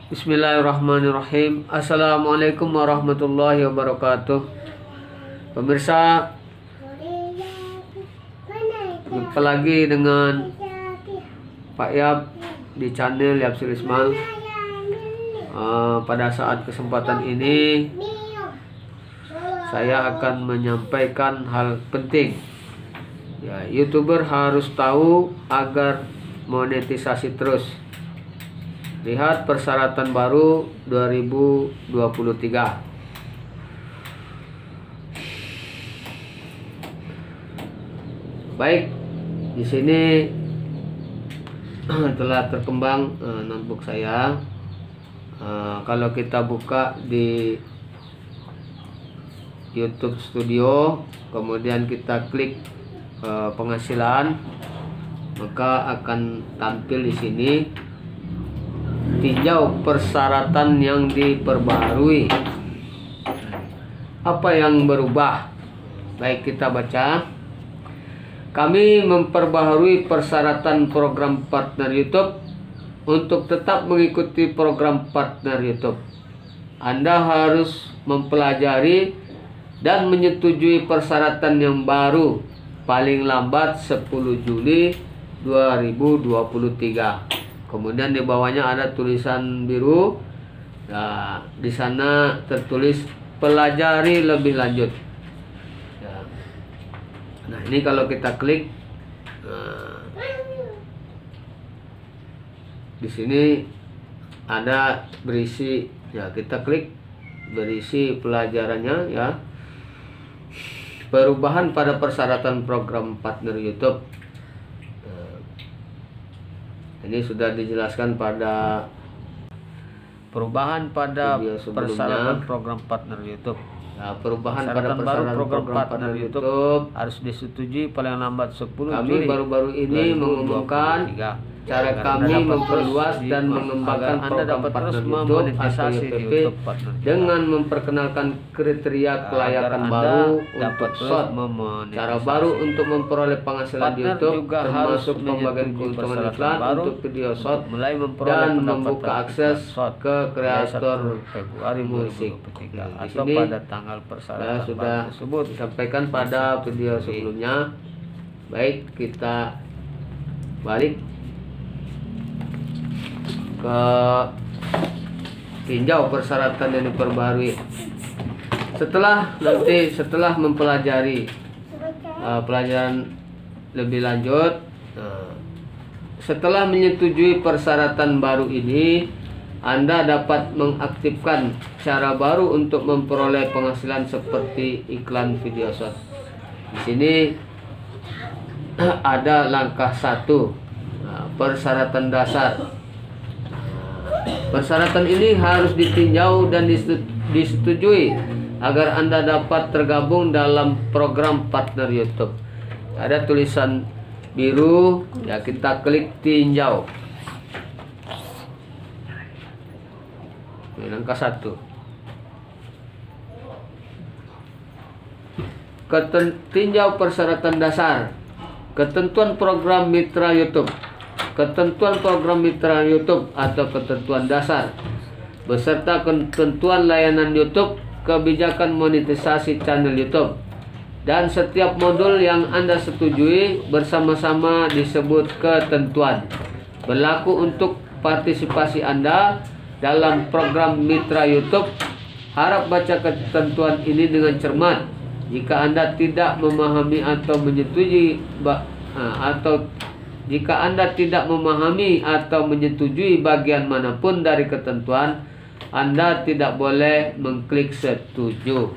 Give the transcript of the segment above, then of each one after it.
Bismillahirrahmanirrahim. Assalamualaikum warahmatullahi wabarakatuh. Pemirsa, jumpa lagi dengan Pak Yap di channel Yap Sulisma. Pada saat kesempatan ini saya akan menyampaikan hal penting. Ya, YouTuber harus tahu agar monetisasi terus. Lihat persyaratan baru 2023. Baik, di sini telah terkembang notebook saya. Kalau kita buka di YouTube Studio, kemudian kita klik penghasilan, maka akan tampil di sini tinjau persyaratan yang diperbarui. Apa yang berubah? Baik, kita baca. Kami memperbaharui persyaratan program partner YouTube. Untuk tetap mengikuti program partner YouTube, Anda harus mempelajari dan menyetujui persyaratan yang baru paling lambat 10 Juli 2023. Kemudian di bawahnya ada tulisan biru. Nah, di sana tertulis pelajari lebih lanjut. Nah, ini kalau kita klik, di sini ada berisi, ya kita klik berisi pelajarannya ya. Perubahan pada persyaratan program partner YouTube. Ini sudah dijelaskan pada perubahan pada persyaratan program partner YouTube. Nah, perubahan pada persyaratan program partner YouTube harus disetujui paling lambat 10 Juli. Kami baru-baru ini mengumumkan cara kami memperluas dan mengembangkan program partner YouTube atau YPP dengan memperkenalkan kriteria kelayakan baru untuk short, cara baru untuk memperoleh penghasilan di YouTube, termasuk pembagian keuntungan iklan untuk video short, dan membuka akses ke kreator musik. Atau pada tanggal persyaratan sudah disampaikan pada video sebelumnya. Baik, kita balik ke tinjau persyaratan yang diperbarui. Setelah mempelajari pelajaran lebih lanjut, setelah menyetujui persyaratan baru ini, Anda dapat mengaktifkan cara baru untuk memperoleh penghasilan seperti iklan video short. Di sini ada langkah 1, persyaratan dasar. Persyaratan ini harus ditinjau dan disetujui agar Anda dapat tergabung dalam program partner YouTube. Ada tulisan biru, ya kita klik tinjau. Ini langkah 1. Tinjau persyaratan dasar. Ketentuan program mitra YouTube. Ketentuan program mitra YouTube atau ketentuan dasar beserta ketentuan layanan YouTube, kebijakan monetisasi channel YouTube, dan setiap modul yang Anda setujui bersama-sama disebut ketentuan. Berlaku untuk partisipasi Anda dalam program mitra YouTube. Harap baca ketentuan ini dengan cermat. Jika Anda tidak memahami atau menyetujui Jika Anda tidak memahami atau menyetujui bagian manapun dari ketentuan, Anda tidak boleh mengklik setuju.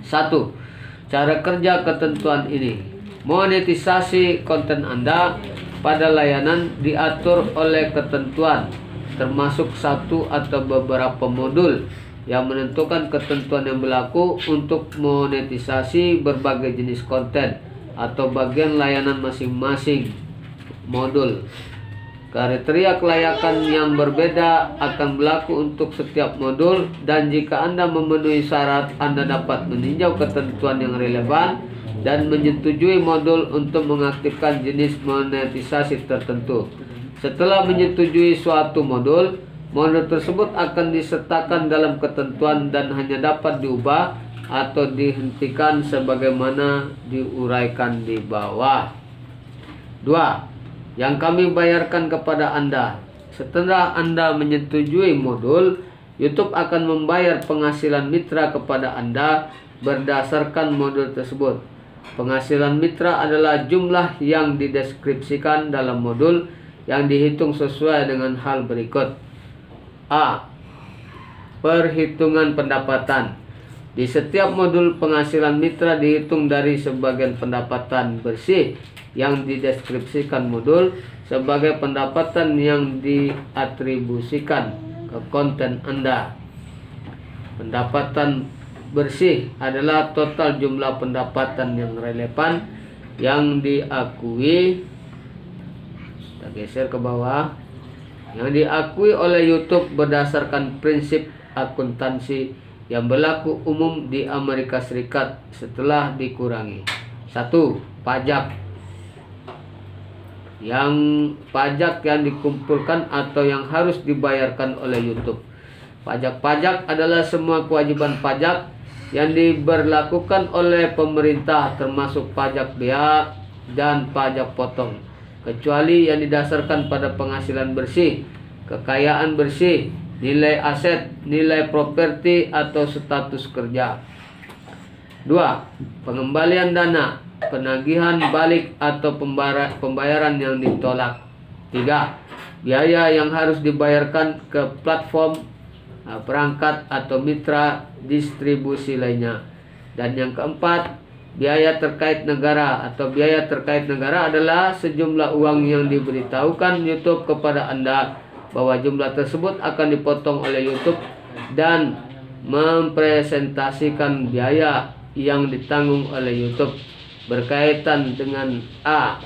1. Cara kerja ketentuan ini. Monetisasi konten Anda pada layanan diatur oleh ketentuan, termasuk satu atau beberapa modul yang menentukan ketentuan yang berlaku untuk monetisasi berbagai jenis konten atau bagian layanan masing-masing modul. Kriteria kelayakan yang berbeda akan berlaku untuk setiap modul, dan jika Anda memenuhi syarat, Anda dapat meninjau ketentuan yang relevan dan menyetujui modul untuk mengaktifkan jenis monetisasi tertentu. Setelah menyetujui suatu modul, modul tersebut akan disertakan dalam ketentuan dan hanya dapat diubah atau dihentikan sebagaimana diuraikan di bawah. 2. Yang kami bayarkan kepada Anda. Setelah Anda menyetujui modul, YouTube akan membayar penghasilan mitra kepada Anda berdasarkan modul tersebut. Penghasilan mitra adalah jumlah yang dideskripsikan dalam modul yang dihitung sesuai dengan hal berikut. A. Perhitungan pendapatan. Di setiap modul penghasilan mitra dihitung dari sebagian pendapatan bersih yang dideskripsikan modul sebagai pendapatan yang diatribusikan ke konten Anda. Pendapatan bersih adalah total jumlah pendapatan yang relevan yang diakui, kita geser ke bawah, yang diakui oleh YouTube berdasarkan prinsip akuntansi yang berlaku umum di Amerika Serikat setelah dikurangi. 1. Pajak. Pajak yang dikumpulkan atau yang harus dibayarkan oleh YouTube. Pajak-pajak adalah semua kewajiban pajak yang diberlakukan oleh pemerintah, termasuk pajak bea dan pajak potong, kecuali yang didasarkan pada penghasilan bersih, kekayaan bersih, nilai aset, nilai properti atau status kerja. 2. Pengembalian dana, penagihan balik atau pembayaran yang ditolak. 3. Biaya yang harus dibayarkan ke platform, perangkat atau mitra distribusi lainnya. Dan yang keempat, biaya terkait negara atau biaya terkait negara adalah sejumlah uang yang diberitahukan YouTube kepada Anda bahwa jumlah tersebut akan dipotong oleh YouTube dan mempresentasikan biaya yang ditanggung oleh YouTube berkaitan dengan A.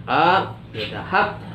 Hak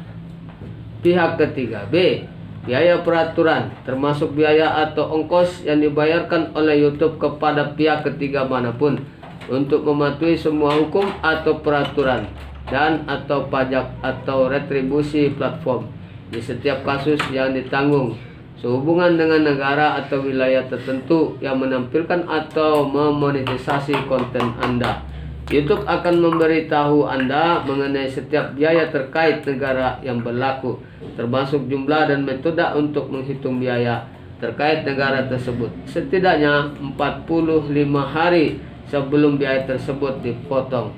pihak ketiga. B. Biaya peraturan, termasuk biaya atau ongkos yang dibayarkan oleh YouTube kepada pihak ketiga manapun untuk mematuhi semua hukum atau peraturan dan atau pajak atau retribusi platform di setiap kasus yang ditanggung sehubungan dengan negara atau wilayah tertentu yang menampilkan atau memonetisasi konten Anda. YouTube akan memberitahu Anda mengenai setiap biaya terkait negara yang berlaku, termasuk jumlah dan metode untuk menghitung biaya terkait negara tersebut, setidaknya 45 hari sebelum biaya tersebut dipotong.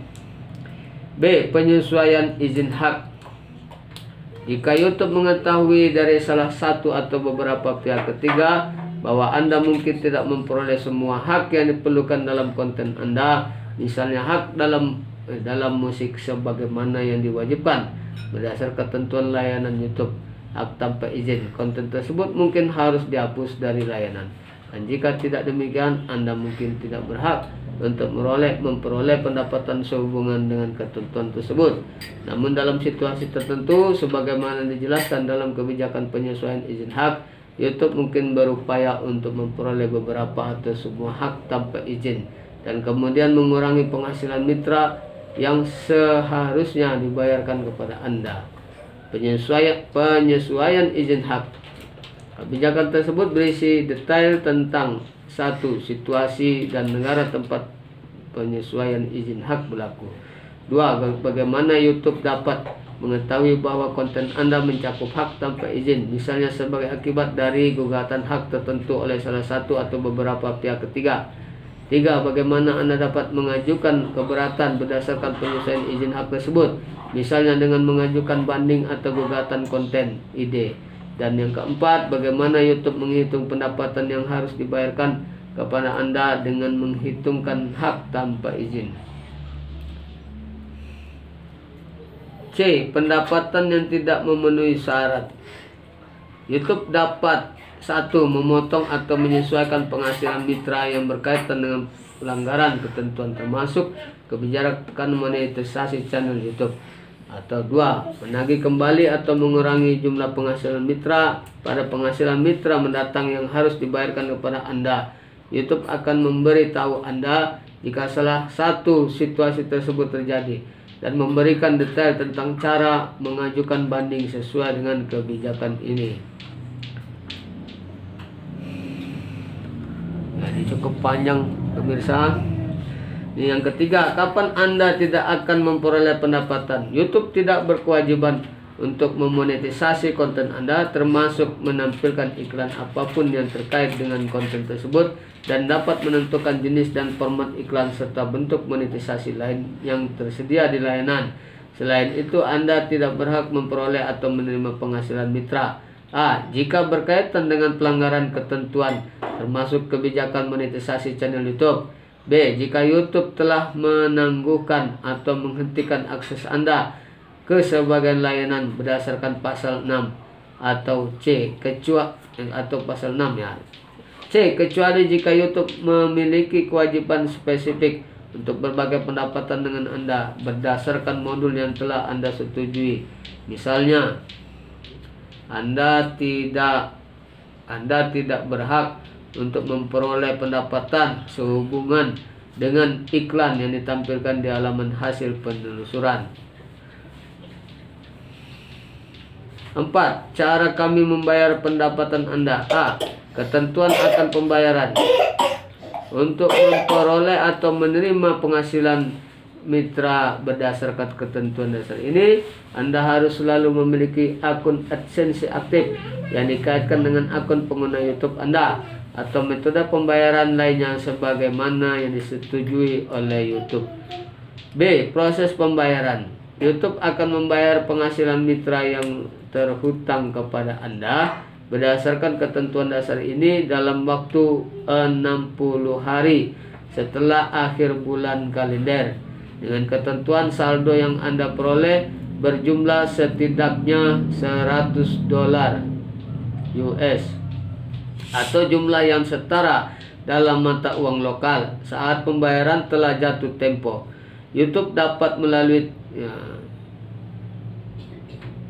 B. Penyesuaian izin hak. Jika YouTube mengetahui dari salah satu atau beberapa pihak ketiga bahwa Anda mungkin tidak memperoleh semua hak yang diperlukan dalam konten Anda, misalnya hak dalam musik sebagaimana yang diwajibkan berdasar ketentuan layanan YouTube, hak tanpa izin, konten tersebut mungkin harus dihapus dari layanan. Dan jika tidak demikian, Anda mungkin tidak berhak untuk memperoleh pendapatan sehubungan dengan ketentuan tersebut. Namun dalam situasi tertentu, sebagaimana dijelaskan dalam kebijakan penyesuaian izin hak, YouTube mungkin berupaya untuk memperoleh beberapa atau semua hak tanpa izin dan kemudian mengurangi penghasilan mitra yang seharusnya dibayarkan kepada Anda. Penyesuaian izin hak. Kebijakan tersebut berisi detail tentang 1. Situasi dan negara tempat penyesuaian izin hak berlaku. 2. Bagaimana YouTube dapat mengetahui bahwa konten Anda mencakup hak tanpa izin, misalnya sebagai akibat dari gugatan hak tertentu oleh salah satu atau beberapa pihak ketiga. 3. Bagaimana Anda dapat mengajukan keberatan berdasarkan penyesuaian izin hak tersebut, misalnya dengan mengajukan banding atau gugatan konten ID. Dan yang keempat, bagaimana YouTube menghitung pendapatan yang harus dibayarkan kepada Anda dengan menghitungkan hak tanpa izin. C. Pendapatan yang tidak memenuhi syarat. YouTube dapat 1. Memotong atau menyesuaikan penghasilan mitra yang berkaitan dengan pelanggaran ketentuan termasuk kebijakan monetisasi channel YouTube. Atau 2. Menagih kembali atau mengurangi jumlah penghasilan mitra pada penghasilan mitra mendatang yang harus dibayarkan kepada Anda. YouTube akan memberitahu Anda jika salah satu situasi tersebut terjadi. dan memberikan detail tentang cara mengajukan banding sesuai dengan kebijakan ini. Ini cukup panjang pemirsa. Ini yang ketiga, kapan Anda tidak akan memperoleh pendapatan? YouTube tidak berkewajiban untuk memonetisasi konten Anda, termasuk menampilkan iklan apapun yang terkait dengan konten tersebut, dan dapat menentukan jenis dan format iklan serta bentuk monetisasi lain yang tersedia di layanan. Selain itu, Anda tidak berhak memperoleh atau menerima penghasilan mitra. A. Jika berkaitan dengan pelanggaran ketentuan termasuk kebijakan monetisasi channel YouTube. B. Jika YouTube telah menangguhkan atau menghentikan akses Anda ke sebagian layanan berdasarkan pasal 6 atau C. Atau pasal 6 ya. C. Kecuali jika YouTube memiliki kewajiban spesifik untuk berbagai pendapatan dengan Anda berdasarkan modul yang telah Anda setujui. Misalnya, Anda tidak berhak untuk memperoleh pendapatan sehubungan dengan iklan yang ditampilkan di halaman hasil penelusuran. 4. Cara kami membayar pendapatan Anda. A. Ketentuan akan pembayaran. Untuk memperoleh atau menerima penghasilan mitra berdasarkan ketentuan dasar ini, Anda harus selalu memiliki akun AdSense aktif yang dikaitkan dengan akun pengguna YouTube Anda atau metode pembayaran lainnya sebagaimana yang disetujui oleh YouTube. B. Proses pembayaran. YouTube akan membayar penghasilan mitra yang terhutang kepada Anda berdasarkan ketentuan dasar ini dalam waktu 60 hari setelah akhir bulan kalender, dengan ketentuan saldo yang Anda peroleh berjumlah setidaknya $100 US atau jumlah yang setara dalam mata uang lokal saat pembayaran telah jatuh tempo. YouTube dapat melalui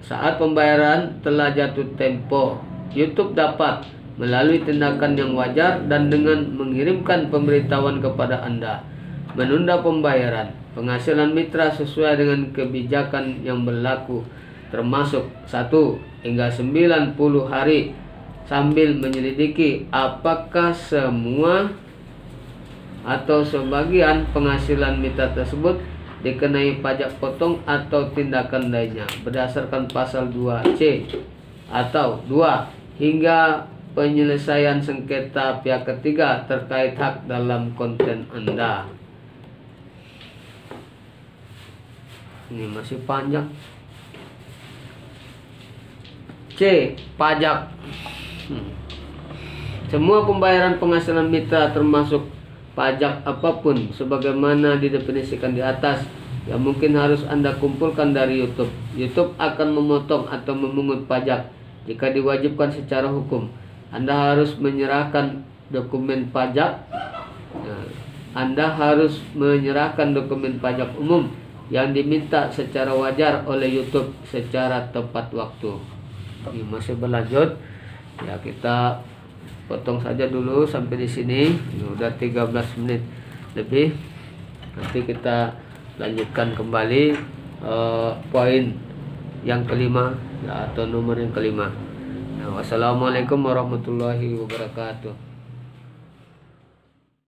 saat pembayaran telah jatuh tempo, YouTube dapat melalui tindakan yang wajar dan dengan mengirimkan pemberitahuan kepada Anda menunda pembayaran penghasilan mitra sesuai dengan kebijakan yang berlaku, termasuk 1 hingga 90 hari, sambil menyelidiki apakah semua atau sebagian penghasilan mitra tersebut dikenai pajak potong atau tindakan lainnya berdasarkan pasal 2C, atau 2 hingga penyelesaian sengketa pihak ketiga terkait hak dalam konten Anda. Ini masih panjang. C. Pajak. Semua pembayaran penghasilan mitra termasuk pajak apapun sebagaimana didefinisikan di atas yang mungkin harus Anda kumpulkan dari YouTube. YouTube akan memotong atau memungut pajak jika diwajibkan secara hukum. Anda harus menyerahkan dokumen pajak. Anda harus menyerahkan dokumen pajak umum yang diminta secara wajar oleh YouTube secara tepat waktu. Ini masih berlanjut. Ya, kita potong saja dulu sampai di sini. Ini udah 13 menit lebih. Nanti kita lanjutkan kembali poin yang kelima, ya, atau nomor yang kelima. Nah, wassalamualaikum warahmatullahi wabarakatuh.